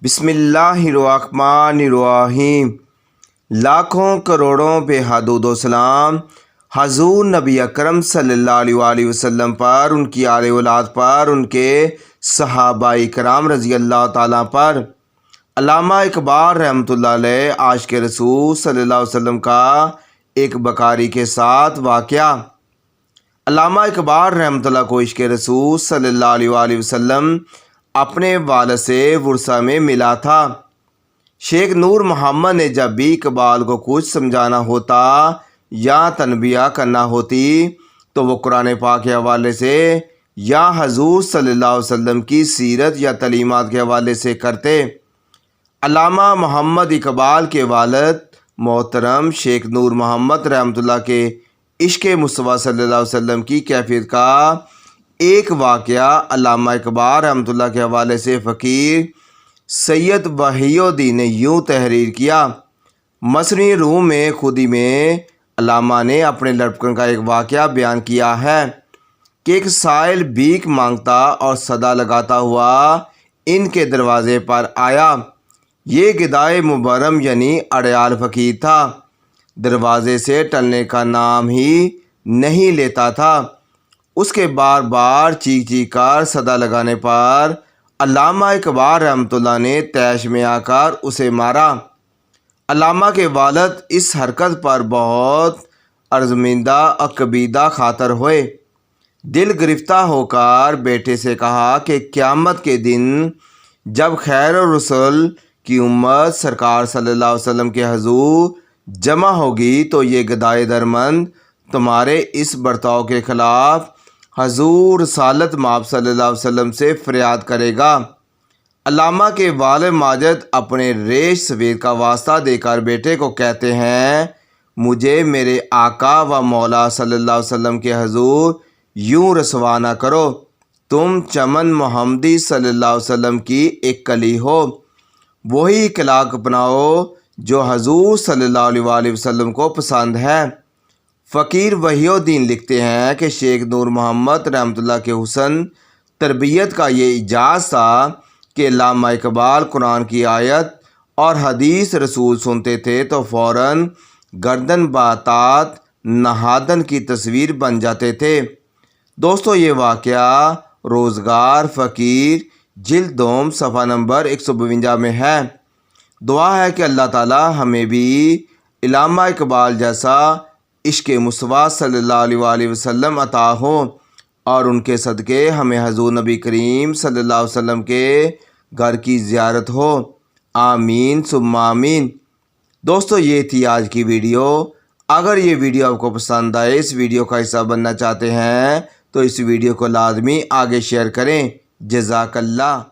بسم اللہ الرحمن الرحیم۔ لاکھوں کروڑوں بے حدود و سلام حضور نبی اکرم صلی اللہ علیہ وسلم پر، ان کی آل اولاد پر، ان کے صحابہ کرام رضی اللہ تعالیٰ پر۔ علامہ اقبال رحمۃ اللہ علیہ عاشق رسول صلی اللہ علیہ وسلم کا ایک بکاری کے ساتھ واقعہ۔ علامہ اقبال رحمۃ اللہ کو عشق رسول صلی اللہ علیہ وسلم اپنے والد سے ورثہ میں ملا تھا۔ شیخ نور محمد نے جب بھی اقبال کو کچھ سمجھانا ہوتا یا تنبیہ کرنا ہوتی تو وہ قرآن پاک کے حوالے سے یا حضور صلی اللہ علیہ وسلم کی سیرت یا تعلیمات کے حوالے سے کرتے۔ علامہ محمد اقبال کے والد محترم شیخ نور محمد رحمۃ اللہ کے عشق مصطفیٰ صلی اللہ علیہ وسلم کی کیفیت کا ایک واقعہ علامہ اقبال رحمۃ اللہ کے حوالے سے فقیر سید وحی الدین نے یوں تحریر کیا۔ مصنوعی روح میں خودی میں علامہ نے اپنے لڑکپن کا ایک واقعہ بیان کیا ہے کہ ایک سائل بھیک مانگتا اور صدا لگاتا ہوا ان کے دروازے پر آیا۔ یہ گدائے مبرم یعنی اڑیال فقیر تھا، دروازے سے ٹلنے کا نام ہی نہیں لیتا تھا۔ اس کے بار بار چیخ چیخ کر صدا لگانے پر علامہ اقبال رحمۃ اللہ نے طیش میں آ کر اسے مارا۔ علامہ کے والد اس حرکت پر بہت ارزمندہ عقیدہ خاطر ہوئے۔ دل گرفتہ ہو کر بیٹے سے کہا کہ قیامت کے دن جب خیر الرسل کی امت سرکار صلی اللہ علیہ وسلم کے حضور جمع ہوگی تو یہ گدائے درمند تمہارے اس برتاؤ کے خلاف حضور رسالت مآب صلی اللہ علیہ وسلم سے فریاد کرے گا۔ علامہ کے والد ماجد اپنے ریش سفید کا واسطہ دے کر بیٹے کو کہتے ہیں، مجھے میرے آقا و مولا صلی اللہ علیہ وسلم کے حضور یوں رسوا نہ کرو، تم چمن محمدی صلی اللہ علیہ وسلم کی ایک کلی ہو، وہی اخلاق اپناؤ جو حضور صلی اللہ علیہ وسلم کو پسند ہے۔ فقیر وحی الدین لکھتے ہیں کہ شیخ نور محمد رحمۃ اللہ کے حسن تربیت کا یہ اعجاز تھا کہ علامہ اقبال قرآن کی آیت اور حدیث رسول سنتے تھے تو فوراً گردن باطاعت نہادن کی تصویر بن جاتے تھے۔ دوستو، یہ واقعہ روزگار فقیر جلد دوم صفحہ نمبر 152 میں ہے۔ دعا ہے کہ اللہ تعالی ہمیں بھی علامہ اقبال جیسا عشق مصطفیٰ صلی اللہ علیہ وسلم عطا ہو اور ان کے صدقے ہمیں حضور نبی کریم صلی اللہ علیہ وسلم کے گھر کی زیارت ہو، آمین ثم آمین۔ دوستو، یہ تھی آج کی ویڈیو۔ اگر یہ ویڈیو آپ کو پسند آئے، اس ویڈیو کا حصہ بننا چاہتے ہیں تو اس ویڈیو کو لازمی آگے شیئر کریں۔ جزاک اللہ۔